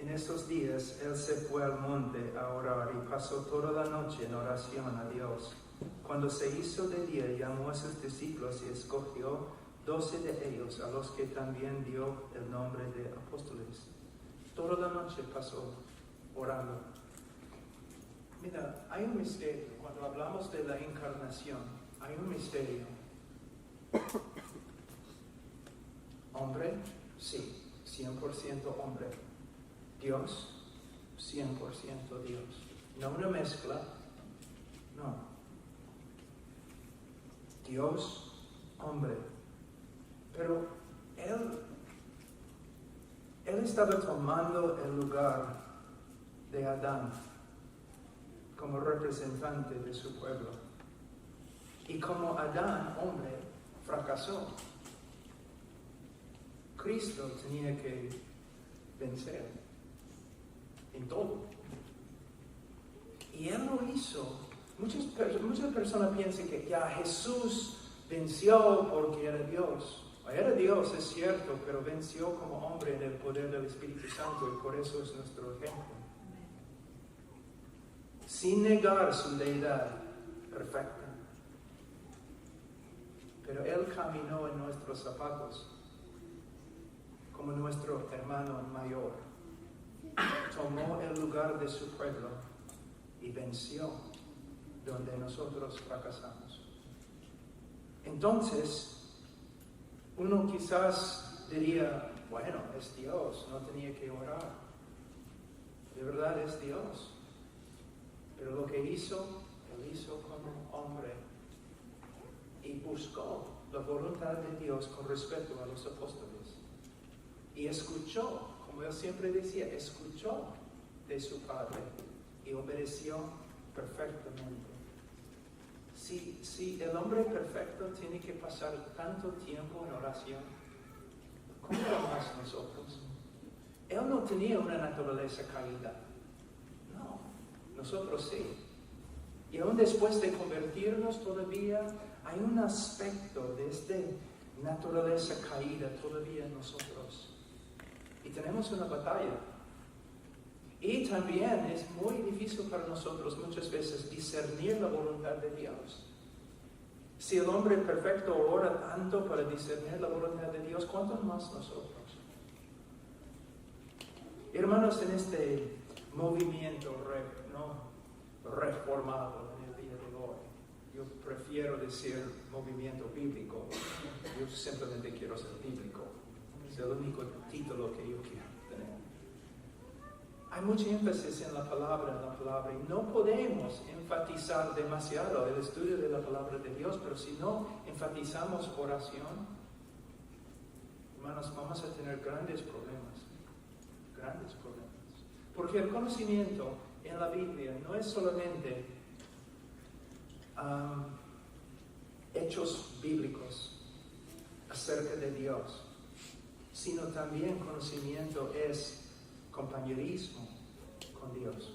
En estos días él se fue al monte a orar y pasó toda la noche en oración a Dios. Cuando se hizo de día, llamó a sus discípulos y escogió 12 de ellos, a los que también dio el nombre de apóstoles. Toda la noche pasó orando. Mira, hay un misterio. Cuando hablamos de la encarnación, hay un misterio. Hombre, sí, 100% hombre. Dios, 100% Dios. No una mezcla, no. Dios, hombre. Pero Él estaba tomando el lugar de Adán como representante de su pueblo. Y como Adán, hombre, fracasó, Cristo tenía que vencer en todo. Y Él lo hizo. Muchas personas piensan que ya Jesús venció porque era Dios. Era Dios, es cierto, pero venció como hombre en el poder del Espíritu Santo y por eso es nuestro ejemplo. Sin negar su deidad perfecta. Pero Él caminó en nuestros zapatos como nuestro hermano mayor. Tomó el lugar de su pueblo y venció donde nosotros fracasamos. Entonces, uno quizás diría, bueno, es Dios, no tenía que orar. De verdad es Dios. Pero lo que hizo, Él hizo como hombre y buscó la voluntad de Dios con respecto a los apóstoles. Y escuchó, como Él siempre decía, escuchó de su Padre y obedeció perfectamente. Si el hombre perfecto tiene que pasar tanto tiempo en oración, ¿cómo vamos nosotros? Él no tenía una naturaleza caída. No, nosotros sí. Y aún después de convertirnos todavía hay un aspecto de esta naturaleza caída todavía en nosotros. Y tenemos una batalla. Y también es muy difícil para nosotros muchas veces discernir la voluntad de Dios. Si el hombre perfecto ora tanto para discernir la voluntad de Dios, ¿cuánto más nosotros? Hermanos, en este movimiento reformado en el día de hoy, yo prefiero decir movimiento bíblico. Yo simplemente quiero ser bíblico. Es el único título que yo quiero tener. Hay mucho énfasis en la palabra, y no podemos enfatizar demasiado el estudio de la palabra de Dios, pero si no enfatizamos oración, hermanos, vamos a tener grandes problemas. Porque el conocimiento en la Biblia no es solamente hechos bíblicos acerca de Dios, sino también conocimiento es compañerismo con Dios.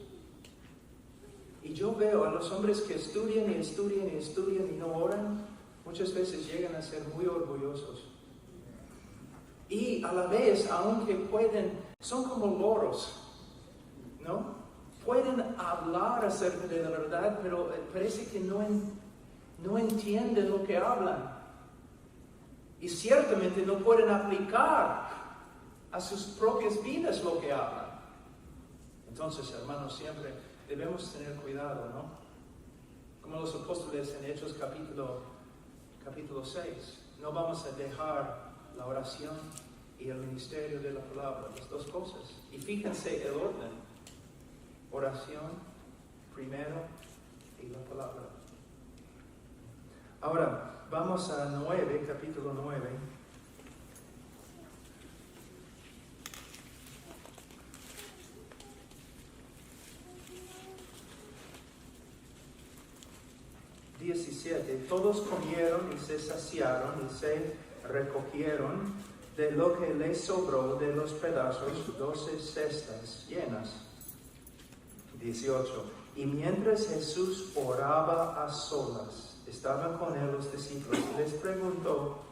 Y yo veo a los hombres que estudian y no oran, muchas veces llegan a ser muy orgullosos. Y a la vez, aunque son como loros, ¿no? Pueden hablar acerca de la verdad, pero parece que no entienden lo que hablan. Y ciertamente no pueden aplicar a sus propias vidas lo que hablan. Entonces, hermanos, siempre debemos tener cuidado, ¿no? Como los apóstoles en Hechos capítulo 6. No vamos a dejar la oración y el ministerio de la palabra, las dos cosas. Y fíjense el orden. Oración primero y la palabra. Ahora, vamos a capítulo 9. Todos comieron y se saciaron y se recogieron de lo que les sobró de los pedazos 12 cestas llenas. 18. Y mientras Jesús oraba a solas, estaban con él los discípulos y les preguntó,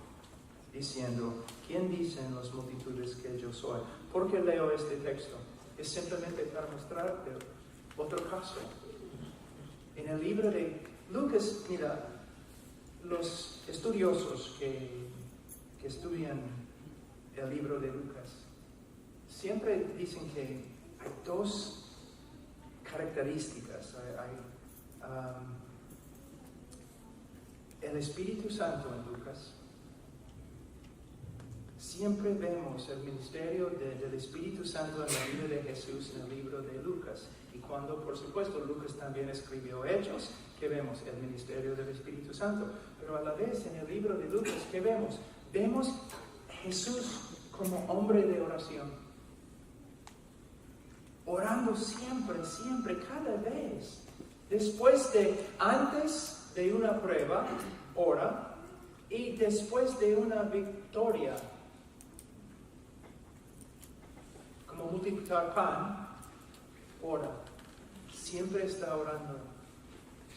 diciendo, ¿quién dicen las multitudes que yo soy? ¿Por qué leo este texto? es simplemente para mostrarte otro caso. En el libro de Lucas, mira, los estudiosos que estudian el libro de Lucas siempre dicen que hay dos características. El Espíritu Santo en Lucas. Siempre vemos el ministerio del Espíritu Santo en la vida de Jesús en el libro de Lucas. Y cuando, por supuesto, Lucas también escribió Hechos, ¿qué vemos? El ministerio del Espíritu Santo. Pero a la vez en el libro de Lucas, ¿qué vemos? Vemos Jesús como hombre de oración. Orando siempre, siempre, cada vez. Antes de una prueba, ora. Y después de una victoria, como multiplicar pan, ora. Siempre está orando.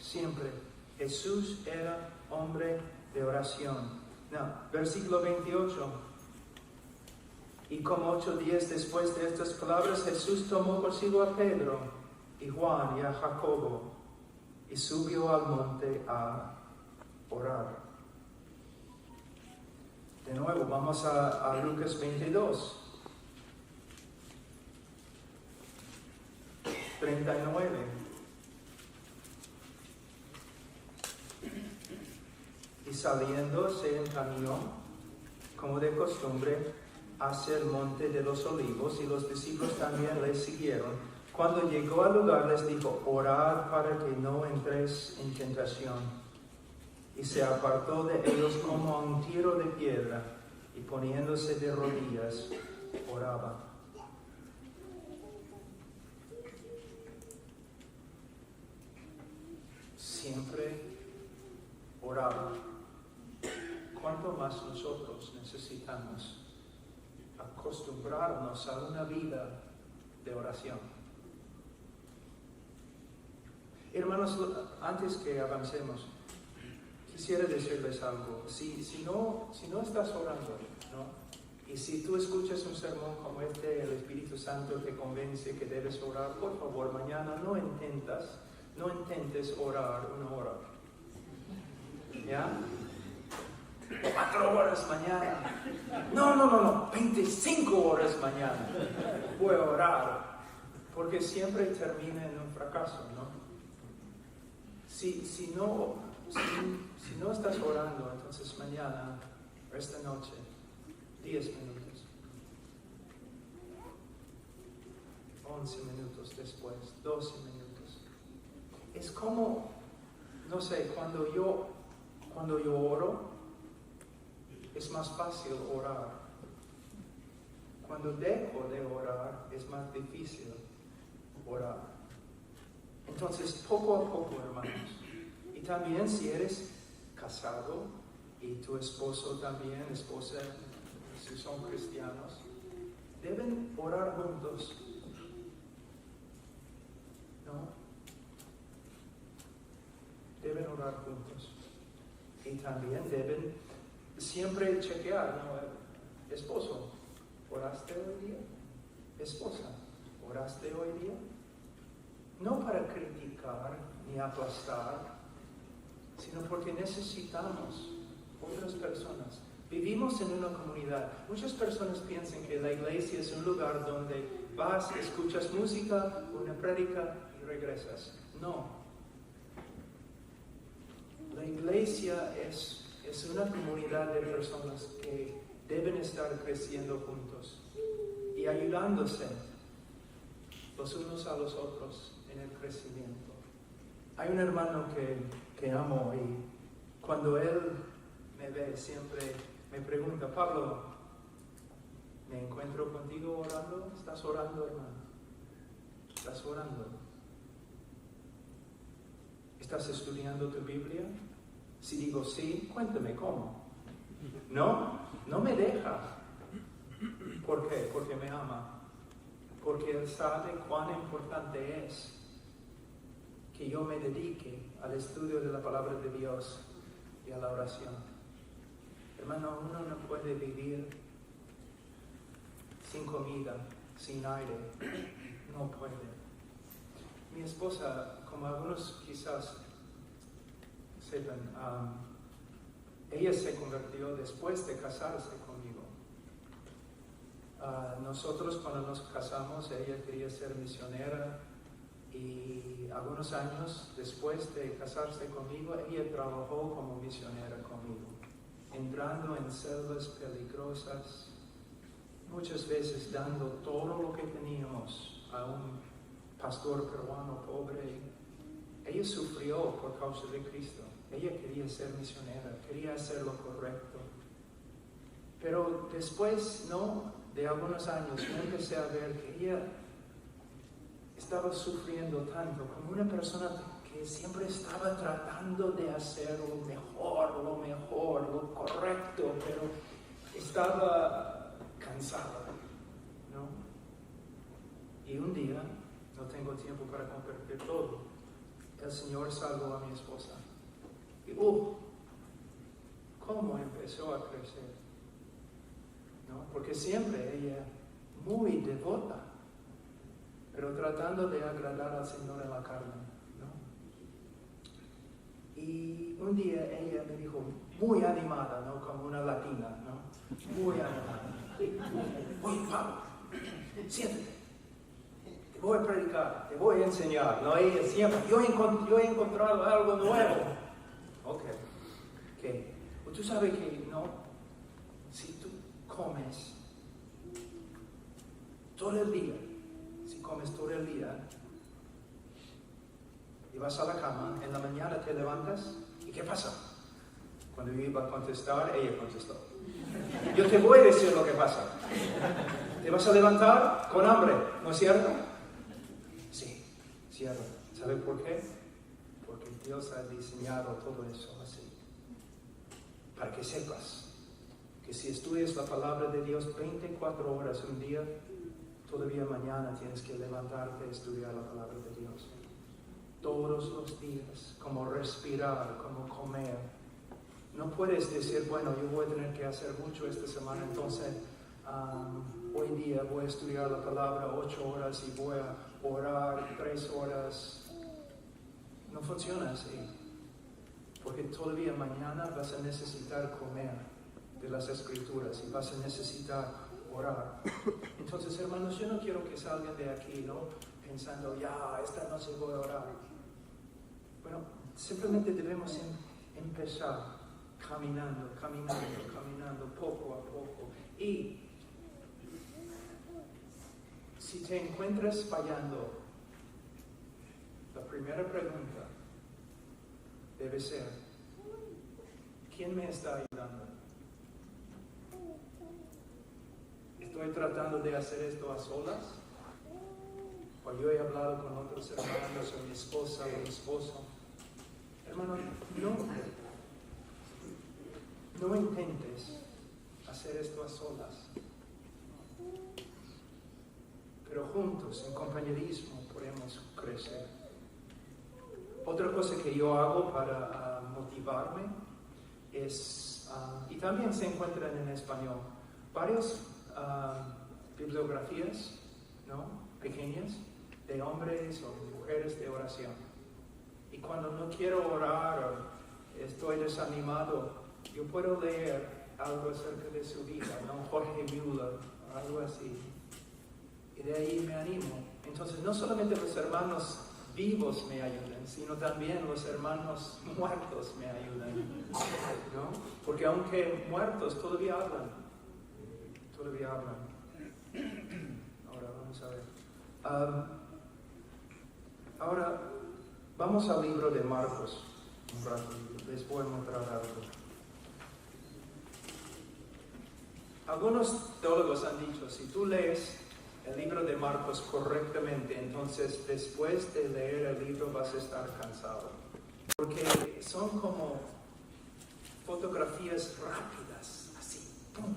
Siempre. Jesús era hombre de oración. Versículo 28. Y como 8 días después de estas palabras, Jesús tomó consigo a Pedro y Juan y a Jacobo y subió al monte a orar. De nuevo, vamos a Lucas 22. 39. Y saliendo se encaminó, como de costumbre, hacia el monte de los olivos, y los discípulos también le siguieron. Cuando llegó al lugar les dijo: orad para que no entréis en tentación. Y se apartó de ellos como a un tiro de piedra, y poniéndose de rodillas, oraba. Siempre oraba. ¿Cuánto más nosotros necesitamos acostumbrarnos a una vida de oración? Hermanos, antes que avancemos, quisiera decirles algo. Si no estás orando, ¿no? Y si tú escuchas un sermón como este, el Espíritu Santo te convence que debes orar, por favor, mañana no intentes orar 1 hora. ¿Ya? 4 horas mañana. No, 25 horas mañana. Voy a orar. Porque siempre termina en un fracaso, ¿no? Si no estás orando, entonces mañana, esta noche, 10 minutos, 11 minutos después, 12 minutos. Es como, no sé, cuando yo oro, es más fácil orar. Cuando dejo de orar, es más difícil orar. Entonces, poco a poco, hermanos. Y también si eres casado y tu esposo también, esposa, si son cristianos, deben orar juntos. ¿No? Deben orar juntos. Y también deben siempre chequear, ¿no? Esposo, ¿oraste hoy día? Esposa, ¿oraste hoy día? No para criticar ni aplastar, sino porque necesitamos otras personas. Vivimos en una comunidad. Muchas personas piensan que la iglesia es un lugar donde vas, escuchas música, una prédica y regresas. No. La iglesia es una comunidad de personas que deben estar creciendo juntos y ayudándose los unos a los otros en el crecimiento. Hay un hermano que amo y cuando él me ve siempre me pregunta: Pablo, ¿me encuentro contigo orando? ¿Estás orando, hermano? ¿Estás orando? ¿Estás estudiando tu Biblia? Si digo sí, cuéntame cómo. No me deja. ¿Por qué? Porque me ama. Porque él sabe cuán importante es que yo me dedique al estudio de la palabra de Dios y a la oración. Hermano, uno no puede vivir sin comida, sin aire, no puede. Mi esposa, como algunos quizás sepan, ella se convirtió después de casarse conmigo. Nosotros cuando nos casamos, ella quería ser misionera y algunos años después de casarse conmigo, ella trabajó como misionera conmigo, entrando en selvas peligrosas, muchas veces dando todo lo que teníamos a un pastor peruano pobre. Ella sufrió por causa de Cristo. Ella quería ser misionera, quería hacer lo correcto. Pero después, de algunos años, yo empecé a ver que ella estaba sufriendo tanto, como una persona que siempre estaba tratando de hacer lo mejor, lo correcto, pero estaba cansada, ¿no? Y un día, no tengo tiempo para compartir todo, el Señor salvó a mi esposa. Y cómo empezó a crecer, ¿no? Porque siempre ella muy devota, pero tratando de agradar al Señor en la carne, ¿no? Y un día ella me dijo, muy animada, ¿no? Como una latina, ¿no? Muy animada. Oye, Pablo, siéntate. Te voy a predicar, te voy a enseñar, ¿no? Ella siempre, yo he encontrado algo nuevo. Ok. Pues tú sabes que, ¿no? Si tú comes todo el día, y vas a la cama, en la mañana te levantas, ¿y qué pasa? Cuando yo iba a contestar, ella contestó. Yo te voy a decir lo que pasa. Te vas a levantar con hambre, ¿no es cierto? Sí, cierto. ¿Sabe por qué? Porque Dios ha diseñado todo eso así. Para que sepas que si estudias la palabra de Dios 24 horas un día, todavía mañana tienes que levantarte a estudiar la palabra de Dios. Todos los días, como respirar, como comer. No puedes decir, bueno, yo voy a tener que hacer mucho esta semana, entonces hoy día voy a estudiar la palabra 8 horas y voy a orar 3 horas. No funciona así. Porque todavía mañana vas a necesitar comer de las Escrituras y vas a necesitar orar. Entonces, hermanos, yo no quiero que salgan de aquí, ¿no? Pensando, esta noche voy a orar. Bueno, simplemente debemos empezar caminando, poco a poco. Y si te encuentras fallando, la primera pregunta debe ser, ¿quién me está ayudando? ¿Estoy tratando de hacer esto a solas? ¿O yo he hablado con otros hermanos, o mi esposa, o mi esposo? Hermano, no intentes hacer esto a solas. Pero juntos, en compañerismo, podemos crecer. Otra cosa que yo hago para motivarme es, y también se encuentran en español, varias bibliografías, ¿no? Pequeñas, de hombres o de mujeres de oración. Y cuando no quiero orar o estoy desanimado, yo puedo leer algo acerca de su vida, ¿no? Jorge Müller, algo así. Y de ahí me animo. Entonces, no solamente los hermanos vivos me ayudan, sino también los hermanos muertos me ayudan, ¿no? Porque aunque muertos, todavía hablan. Ahora vamos a ver. Ahora vamos al libro de Marcos. Un rato, les voy a mostrar algo. Algunos teólogos han dicho, si tú lees el libro de Marcos correctamente, entonces después de leer el libro vas a estar cansado. Porque son como fotografías rápidas, así, pum,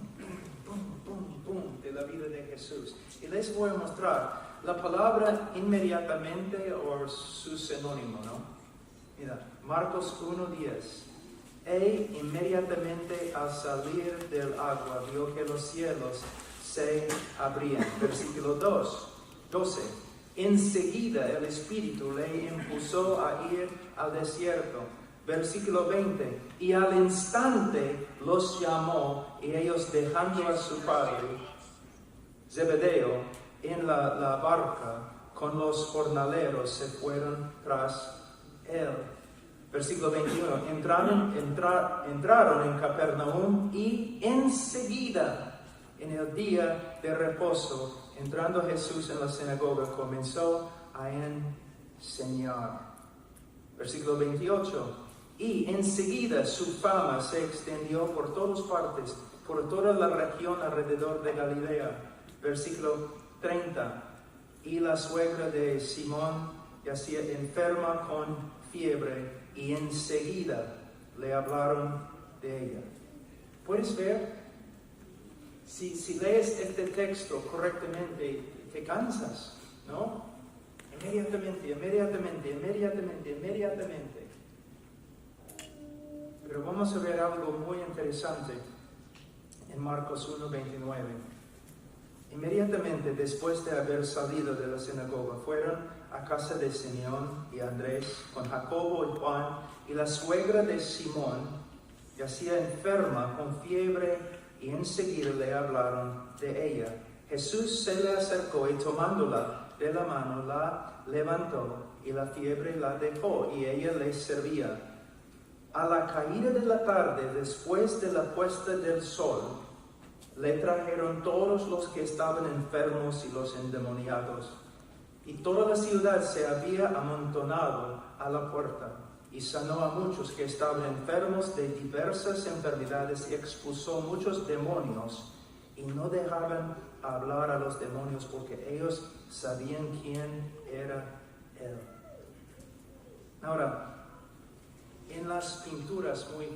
de la vida de Jesús. Y les voy a mostrar la palabra inmediatamente o su sinónimo, ¿no? Mira, Marcos 1:10. Inmediatamente al salir del agua vio que los cielos se abrían. Versículo 12. Enseguida el Espíritu le impulsó a ir al desierto. Versículo 20. Y al instante los llamó, y ellos, dejando a su padre Zebedeo en la barca con los jornaleros, se fueron tras él. Versículo 21. Entraron en Capernaum, y enseguida, en el día de reposo, entrando Jesús en la sinagoga, comenzó a enseñar. Versículo 28. Y enseguida su fama se extendió por todas partes, por toda la región alrededor de Galilea. Versículo 30. Y la suegra de Simón yacía enferma con fiebre, y enseguida le hablaron de ella. ¿Puedes ver? Si lees este texto correctamente, te cansas, ¿no? Inmediatamente. Pero vamos a ver algo muy interesante en Marcos 1:29. Inmediatamente después de haber salido de la sinagoga, fueron a casa de Simeón y Andrés con Jacobo y Juan, y la suegra de Simón yacía enferma con fiebre, y enseguida le hablaron de ella. Jesús se le acercó y tomándola de la mano la levantó, y la fiebre la dejó, y ella le servía. A la caída de la tarde, después de la puesta del sol, le trajeron todos los que estaban enfermos y los endemoniados. Y toda la ciudad se había amontonado a la puerta, y sanó a muchos que estaban enfermos de diversas enfermedades, y expulsó muchos demonios, y no dejaban hablar a los demonios, porque ellos sabían quién era él. Ahora, en las pinturas muy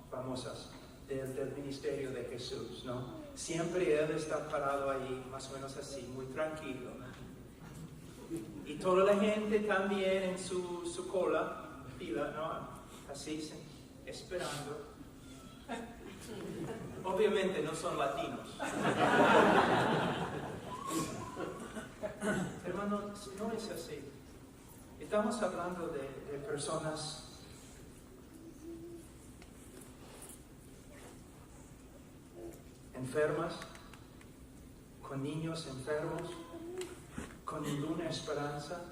famosas del ministerio de Jesús, ¿no? Siempre él está parado ahí, más o menos así, muy tranquilo, ¿no? Y toda la gente también en su fila, ¿no? Así, esperando. Obviamente no son latinos. Hermanos, no es así. Estamos hablando de personas enfermas, con niños enfermos, con ninguna esperanza,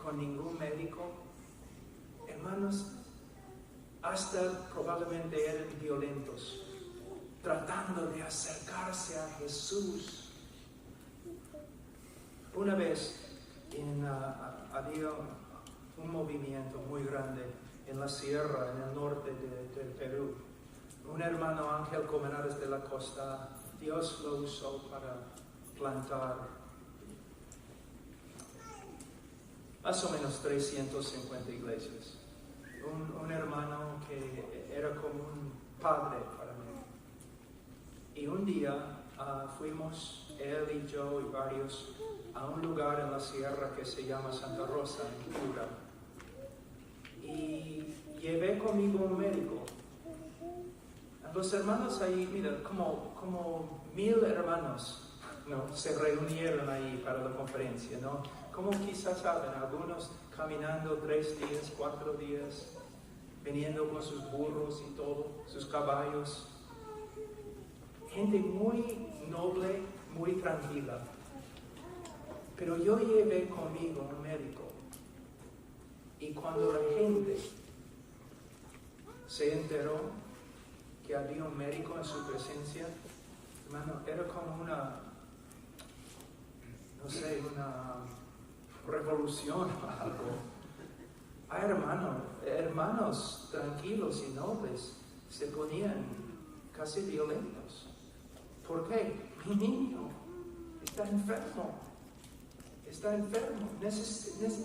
con ningún médico. Hermanos, hasta probablemente eran violentos, tratando de acercarse a Jesús. Una vez había un movimiento muy grande en la sierra, en el norte del Perú. Un hermano Ángel Colmenares de la Costa, Dios lo usó para plantar más o menos 350 iglesias. Un hermano que era como un padre para mí. Y un día fuimos, él y yo y varios, a un lugar en la sierra que se llama Santa Rosa, en Piura. Y llevé conmigo un médico. Los hermanos ahí, mira, como 1000 hermanos, ¿no? Se reunieron ahí para la conferencia, ¿no? Como quizás saben, algunos caminando 3 días, 4 días, viniendo con sus burros y todo, sus caballos. Gente muy noble, muy tranquila. Pero yo llevé conmigo un médico. Y cuando la gente se enteró que había un médico en su presencia, hermano, era como una revolución o algo. Hermanos tranquilos y nobles se ponían casi violentos. ¿Por qué? Mi niño está enfermo.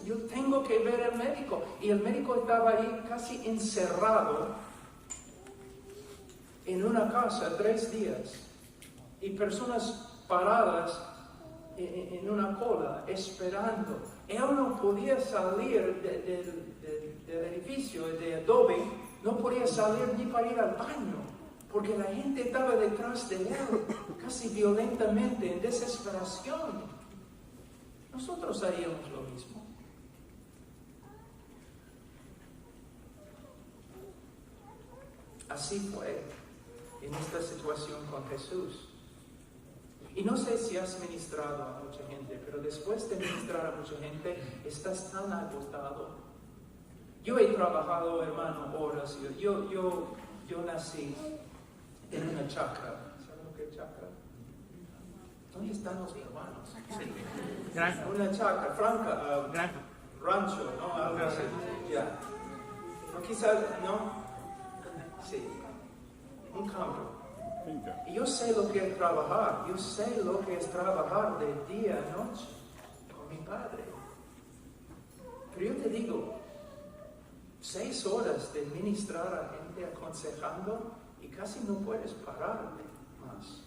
Yo tengo que ver al médico. Y el médico estaba ahí casi encerrado en una casa 3 días. Y personas paradas en una cola esperando. Él no podía salir del edificio de adobe, no podía salir ni para ir al baño, porque la gente estaba detrás de él, casi violentamente, en desesperación. Nosotros haríamos lo mismo. Así fue en esta situación con Jesús. Y no sé si has ministrado a mucha gente, pero después de ministrar a mucha gente, estás tan agotado. Yo he trabajado, hermano, horas. Yo nací en una chacra. ¿Saben lo que es chacra? ¿Dónde están los hermanos? Granja. Una chacra, franca, Granja. rancho, ¿no? Algo así. Ya. No, quizás, ¿no? Sí. Un campo. Y yo sé lo que es trabajar. Yo sé lo que es trabajar de día a noche con mi padre. Pero yo te digo, 6 horas de ministrar a gente aconsejando y casi no puedes pararte más.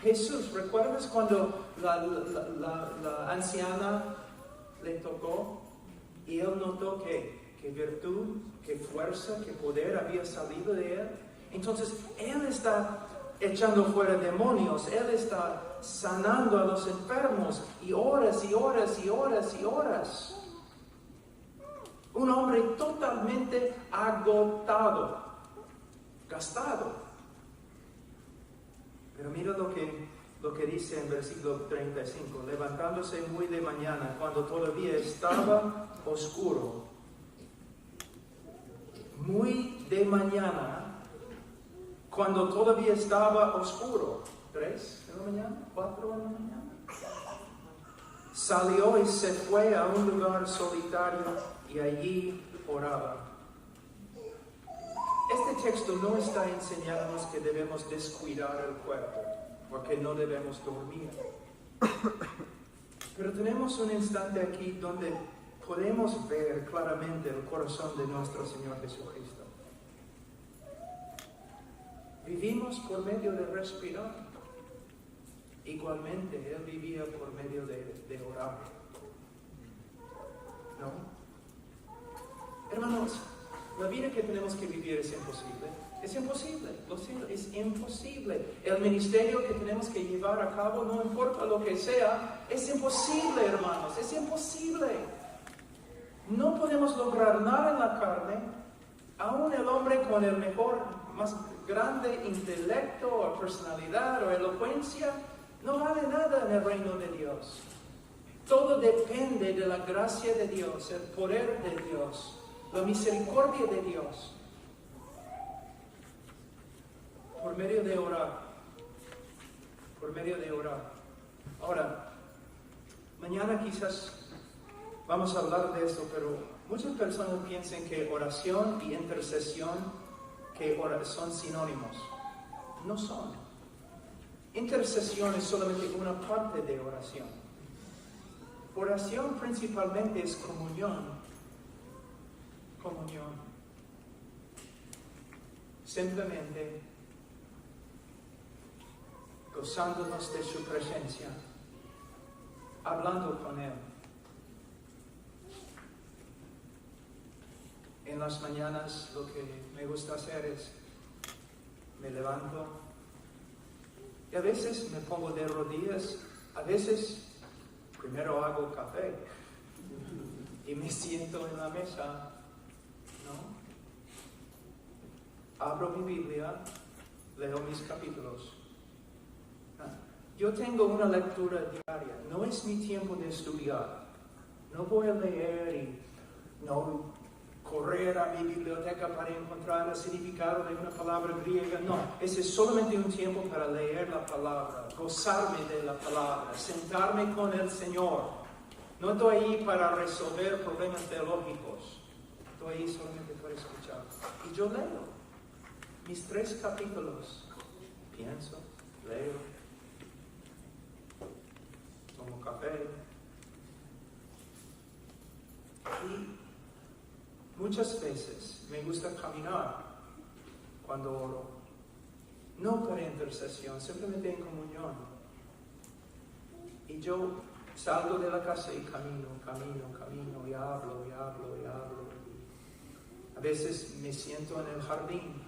Jesús, ¿recuerdas cuando la anciana le tocó y él notó que virtud, que fuerza, que poder había salido de él? Entonces, él está echando fuera demonios, él está sanando a los enfermos y horas y horas y horas y horas. Un hombre totalmente agotado, gastado. Pero mira lo que dice en versículo 35. Levantándose muy de mañana, cuando todavía estaba oscuro. Muy de mañana, cuando todavía estaba oscuro. 3 de la mañana, 4 de la mañana. Salió y se fue a un lugar solitario y allí oraba. Este texto no está enseñándonos que debemos descuidar el cuerpo, porque no debemos dormir. Pero tenemos un instante aquí donde podemos ver claramente el corazón de nuestro Señor Jesucristo. Vivimos por medio de respirar. Igualmente, Él vivía por medio de orar. ¿No? Hermanos, la vida que tenemos que vivir es imposible. Es imposible, lo siento, es imposible. El ministerio que tenemos que llevar a cabo, no importa lo que sea, es imposible, hermanos, es imposible. No podemos lograr nada en la carne. Aún el hombre con el mejor, más grande intelecto o personalidad o elocuencia, no vale nada en el reino de Dios. Todo depende de la gracia de Dios, el poder de Dios, la misericordia de Dios. Por medio de orar. Por medio de orar. Ahora, mañana quizás vamos a hablar de esto, pero muchas personas piensan que oración y intercesión son sinónimos. No son. Intercesión es solamente una parte de oración. Oración principalmente es comunión. Comunión. Simplemente gozándonos de su presencia, hablando con Él. En las mañanas lo que me gusta hacer es, me levanto y a veces me pongo de rodillas, a veces primero hago café y me siento en la mesa, ¿no? Abro mi Biblia, leo mis capítulos. Yo tengo una lectura diaria, no es mi tiempo de estudiar. No voy a leer y no correr a mi biblioteca para encontrar el significado de una palabra griega. No, ese es solamente un tiempo para leer la palabra, gozarme de la palabra, sentarme con el Señor. No estoy ahí para resolver problemas teológicos. Estoy ahí solamente para escuchar. Y yo leo mis 3 capítulos. Pienso, leo, tomo café. Y muchas veces me gusta caminar cuando oro. No por intercesión, simplemente en comunión. Y yo salgo de la casa y camino y hablo. A veces me siento en el jardín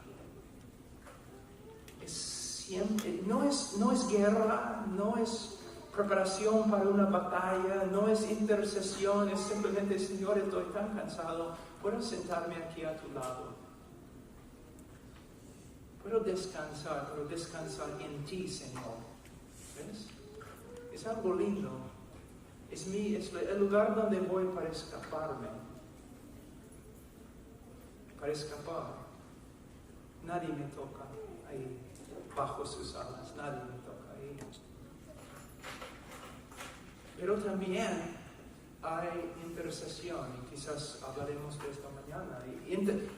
no es guerra, no es preparación para una batalla, no es intercesión, es simplemente, Señor, estoy tan cansado, puedo sentarme aquí a tu lado. Puedo descansar en ti, Señor. ¿Ves? Es algo lindo. Es el lugar donde voy para escaparme. Para escapar. Nadie me toca ahí, bajo sus alas. Nadie me toca ahí. Pero también hay intercesión, y quizás hablaremos de esto mañana.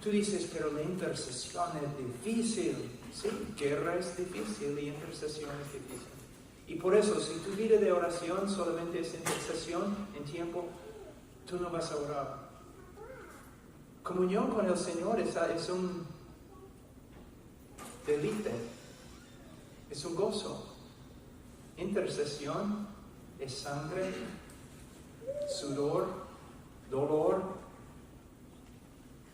Tú dices, pero la intercesión es difícil. Sí, guerra es difícil y intercesión es difícil. Y por eso, si tu vida de oración solamente es intercesión en tiempo, tú no vas a orar. Comunión con el Señor es un deleite, es un gozo. Intercesión es sangre, sudor, dolor,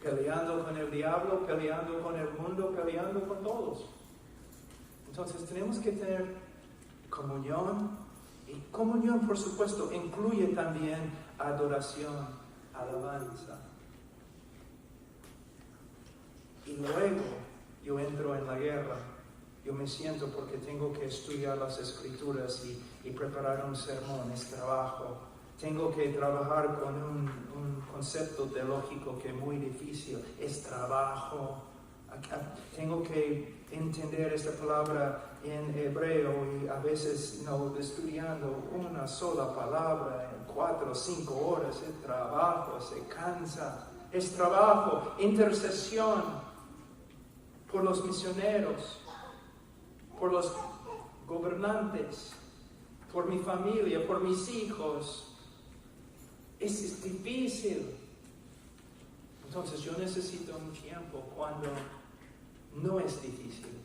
peleando con el diablo, peleando con el mundo, peleando con todos. Entonces tenemos que tener comunión, y comunión, por supuesto, incluye también adoración, alabanza. Y luego yo entro en la guerra. Yo me siento porque tengo que estudiar las Escrituras y preparar un sermón, es trabajo. Tengo que trabajar con un concepto teológico que es muy difícil, es trabajo. Tengo que entender esta palabra en hebreo y a veces estudiando una sola palabra en 4 o 5 horas, es trabajo, se cansa, es trabajo, intercesión por los misioneros, por los gobernantes, por mi familia, por mis hijos. Es difícil. Entonces yo necesito un tiempo cuando no es difícil,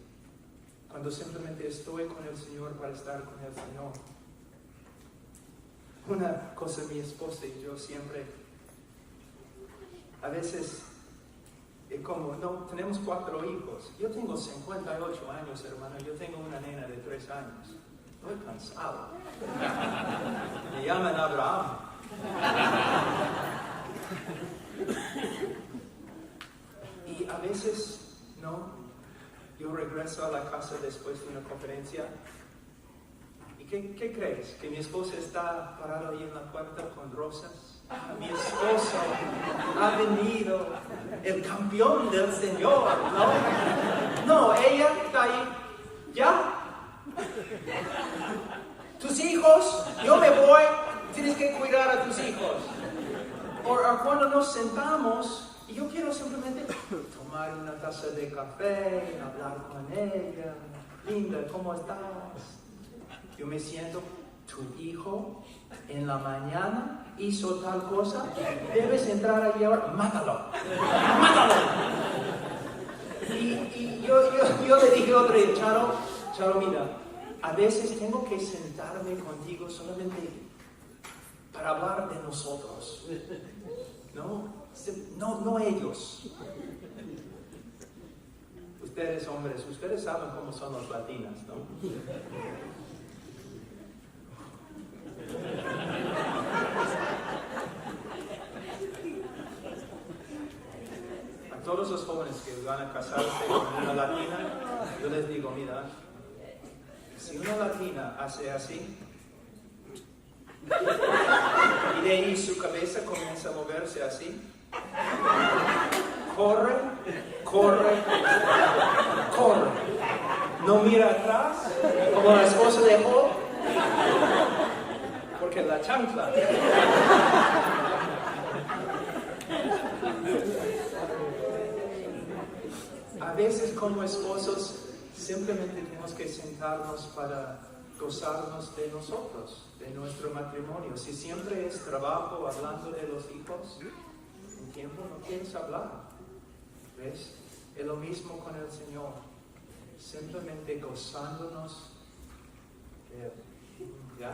cuando simplemente estoy con el Señor para estar con el Señor. Una cosa, mi esposa y yo siempre, a veces, tenemos 4 hijos. Yo tengo 58 años, hermano. Yo tengo una nena de 3 años. Estoy cansado. Me llaman Abraham. Y a veces, yo regreso a la casa después de una conferencia. ¿Y qué crees? ¿Que mi esposa está parada ahí en la puerta con rosas? Mi esposo ha venido, el campeón del Señor, ¿no? No, ella está ahí. ¿Ya? Tus hijos, yo me voy, tienes que cuidar a tus hijos. O cuando nos sentamos, y yo quiero simplemente tomar una taza de café, hablar con ella. Linda, ¿cómo estás? Yo me siento, tu hijo en la mañana hizo tal cosa, debes entrar allí ahora, mátalo. Y yo le dije a otro día, Charo, mira, a veces tengo que sentarme contigo solamente para hablar de nosotros, no ellos. Ustedes hombres, ustedes saben cómo son los latinos, ¿no? A todos los jóvenes que van a casarse con una latina, yo les digo, mira, si una latina hace así, y de ahí su cabeza comienza a moverse así, corre, no mira atrás, como la esposa de Job, porque la chancla. A veces como esposos simplemente tenemos que sentarnos para gozarnos de nosotros, de nuestro matrimonio. Si siempre es trabajo hablando de los hijos, en tiempo no quieres hablar. ¿Ves? Es lo mismo con el Señor. Simplemente gozándonos de Él. ¿Ya?